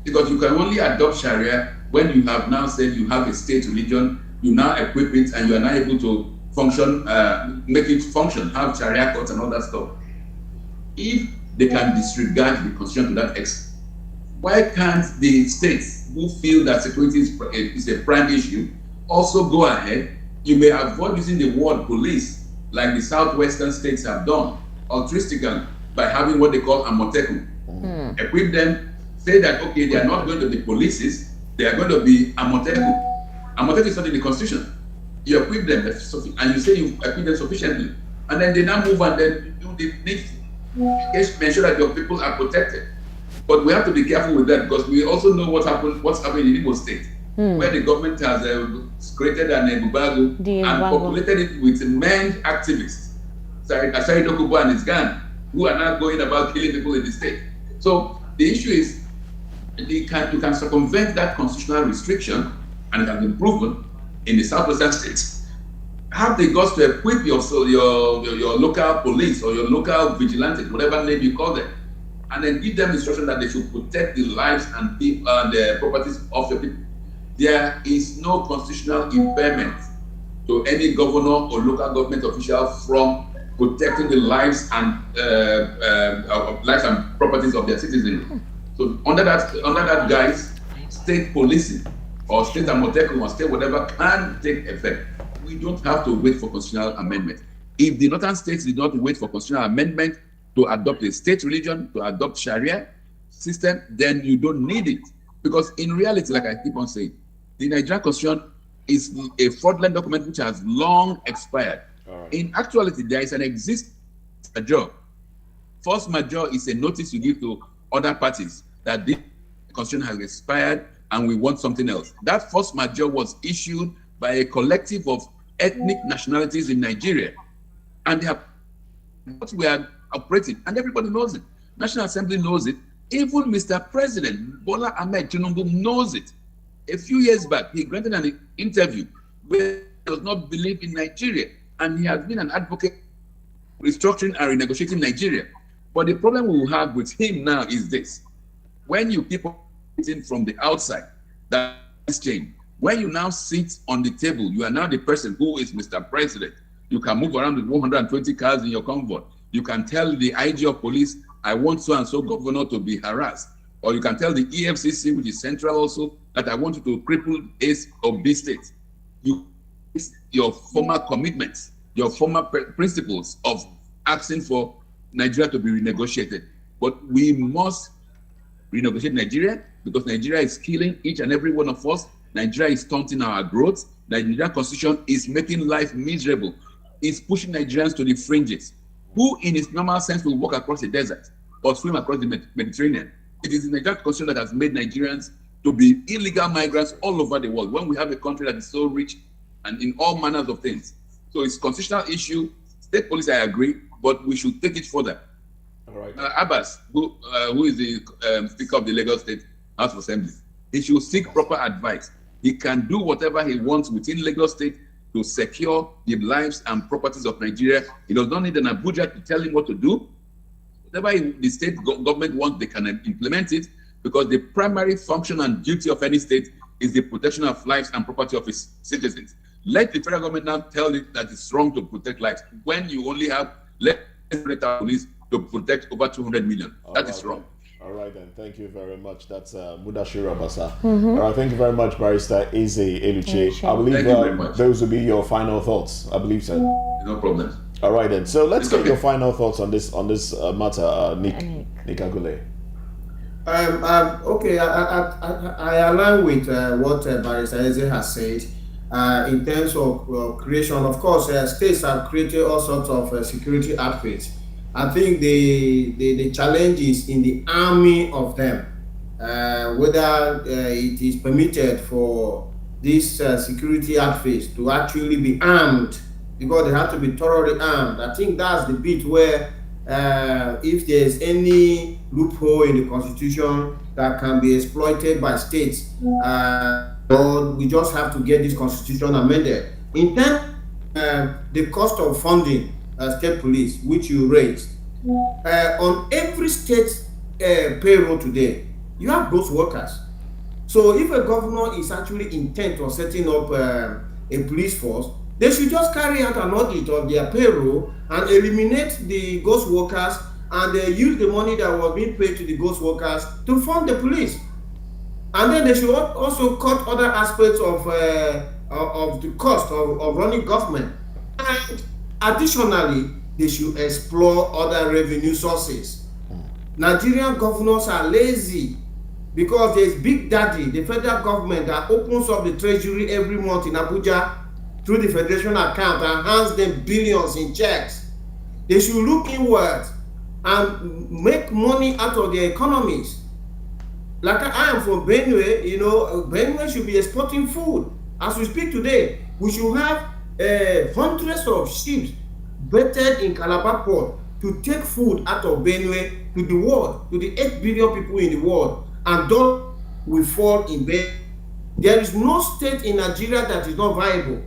Because you can only adopt Sharia when you have now said you have a state religion, you now equip it, and you are now able to function, make it function, have Sharia courts and all that stuff. If they can disregard the constitution to that extent, why can't the states who feel that security is a prime issue also go ahead? You may avoid using the word police like the southwestern states have done, altruistically, by having what they call Amoteku. Equip them, say that, okay, they are not going to be polices, they are going to be Amoteku. Amoteku is not in the constitution. You equip them, and you say you equip them sufficiently. And then they now move and then do the next, ensure that your people are protected. But we have to be careful with that, because we also know what's happening in Igbo State, where the government has created an Ebubago and populated it with men activists, Asari Dokubo and his gang, who are now going about killing people in the state. So the issue is, you can circumvent that constitutional restriction, and it has been proven in the southwestern states. Have the guts to equip your local police or your local vigilantes, whatever name you call them, and then give them instruction that they should protect the lives and the properties of your people. There is no constitutional impairment to any governor or local government official from protecting the lives and properties of their citizens. So under that guise, state policing or state amoteku or state whatever can take effect. We don't have to wait for constitutional amendment. If the northern states did not wait for constitutional amendment to adopt a state religion, to adopt Sharia system, then you don't need it. Because in reality, like I keep on saying, the Nigerian Constitution is a fraudulent document which has long expired. Right. In actuality, there is an existing major. Force majeure is a notice you give to other parties that this Constitution has expired and we want something else. That force majeure was issued by a collective of ethnic nationalities in Nigeria. And they have what we are operating, and everybody knows it. National Assembly knows it. Even Mr. President Bola Ahmed Tinubu knows it. A few years back, he granted an interview where he does not believe in Nigeria, and he has been an advocate restructuring and renegotiating Nigeria. But the problem we will have with him now is this: when you keep on sitting from the outside, that is change. When you now sit on the table, you are now the person who is Mr. President. You can move around with 120 cars in your convoy. You can tell the IG of police, I want so and so governor to be harassed. Or you can tell the EFCC, which is central also, that I want you to cripple A or B states. Your former commitments, your former principles of asking for Nigeria to be renegotiated. But we must renegotiate Nigeria, because Nigeria is killing each and every one of us. Nigeria is stunting our growth. The Nigerian Constitution is making life miserable. It's pushing Nigerians to the fringes. Who in its normal sense will walk across the desert or swim across the Mediterranean? It is the Nigerian Constitution that has made Nigerians to be illegal migrants all over the world, when we have a country that is so rich and in all manners of things. So it's a constitutional issue. State police, I agree, but we should take it further. All right. Abbas, who is the Speaker of the Lagos State House of Assembly, he should seek proper advice. He can do whatever he wants within Lagos State to secure the lives and properties of Nigeria. He does not need an Abuja to tell him what to do. Whatever the state government wants, they can implement it, because the primary function and duty of any state is the protection of lives and property of its citizens. Let the federal government now tell it that it's wrong to protect lives when you only have less than police to protect over 200 million. That is wrong. All right, then. Thank you very much. That's Mudashiru Abasa. All right, thank you very much, Barrister Eze Eluche. I believe those will be your final thoughts. I believe so. No problem. All right, then. So let's get your final thoughts on this matter, Nick Agule. Okay, I align with what Barrister Eze has said. In terms of creation, of course, states have created all sorts of security outfits. I think the challenge is in the army of them, whether it is permitted for these security outfits to actually be armed, because they have to be thoroughly armed. I think that's the bit where if there's any loophole in the constitution that can be exploited by states, we just have to get this constitution amended. In terms the cost of funding state police, which you raised, on every state payroll today, you have those workers. So if a governor is actually intent on setting up a police force, they should just carry out an audit of their payroll and eliminate the ghost workers, and use the money that was being paid to the ghost workers to fund the police. And then they should also cut other aspects of the cost of running government. And additionally, they should explore other revenue sources. Nigerian governors are lazy because there's Big Daddy, the federal government, that opens up the treasury every month in Abuja through the federation account and hands them billions in checks. They should look inward and make money out of their economies. Like I am from Benue, Benue should be exporting food. As we speak today, we should have hundreds of ships vetted in Calabar port to take food out of Benue to the world, to the 8 billion people in the world, and those will fall in Benue. There is no state in Nigeria that is not viable.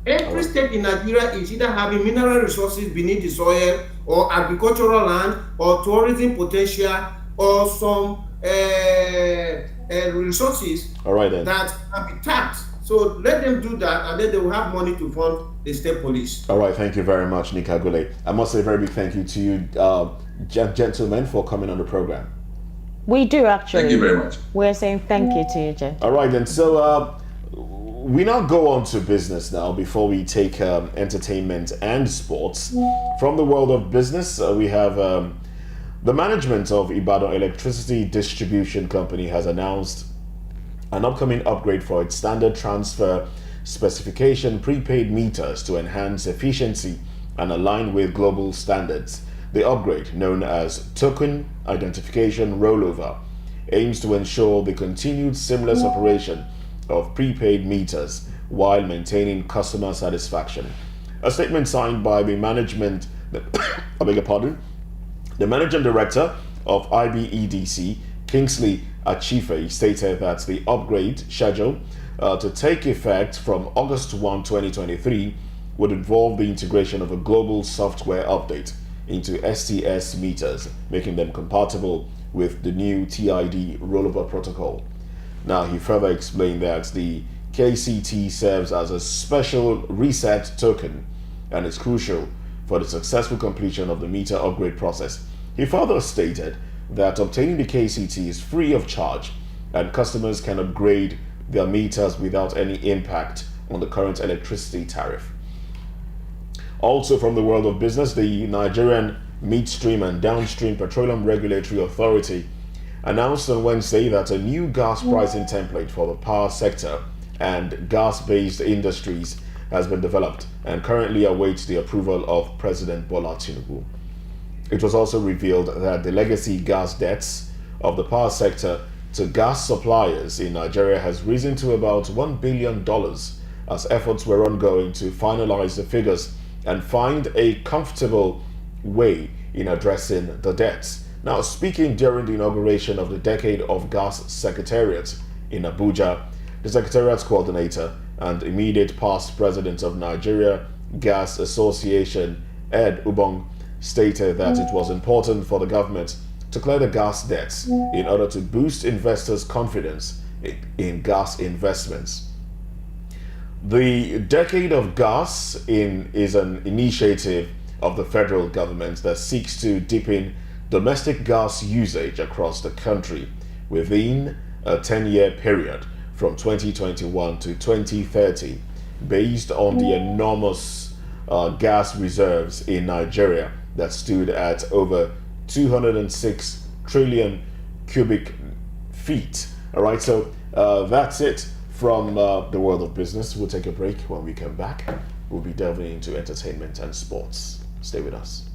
Every state in Nigeria is either having mineral resources beneath the soil, or agricultural land, or tourism potential, or some resources that can be tapped. So let them do that, and then they will have money to fund the state police. All right, thank you very much, Nick Agule. I must say a very big thank you to you, gentlemen, for coming on the program. We do, actually. Thank you very much. We're saying thank you to you, Jen. All right, then. So we now go on to business now before we take entertainment and sports. From the world of business, we have the management of Ibadan Electricity Distribution Company has announced an upcoming upgrade for its standard transfer specification prepaid meters to enhance efficiency and align with global standards. The upgrade, known as Token Identification Rollover, aims to ensure the continued seamless operation of prepaid meters while maintaining customer satisfaction. A statement signed by the management, I beg your pardon, the managing director of IBEDC, Kingsley Achife, stated that the upgrade schedule to take effect from August 1, 2023 would involve the integration of a global software update into STS meters, making them compatible with the new TID rollover protocol. Now, he further explained that the KCT serves as a special reset token and is crucial for the successful completion of the meter upgrade process. He further stated that obtaining the KCT is free of charge and customers can upgrade their meters without any impact on the current electricity tariff. Also from the world of business, the Nigerian Midstream and Downstream Petroleum Regulatory Authority announced on Wednesday that a new gas pricing template for the power sector and gas-based industries has been developed and currently awaits the approval of President Bola Tinubu. It was also revealed that the legacy gas debts of the power sector to gas suppliers in Nigeria has risen to about $1 billion as efforts were ongoing to finalize the figures and find a comfortable way in addressing the debts. Now, speaking during the inauguration of the Decade of Gas Secretariat in Abuja, the Secretariat's coordinator and immediate past president of Nigeria Gas Association, Ed Ubong, stated that it was important for the government to clear the gas debts in order to boost investors' confidence in gas investments. The Decade of Gas is an initiative of the federal government that seeks to deepen domestic gas usage across the country within a 10-year period from 2021 to 2030, based on the enormous gas reserves in Nigeria that stood at over 206 trillion cubic feet. All right, so that's it from the world of business. We'll take a break. When we come back, we'll be delving into entertainment and sports. Stay with us.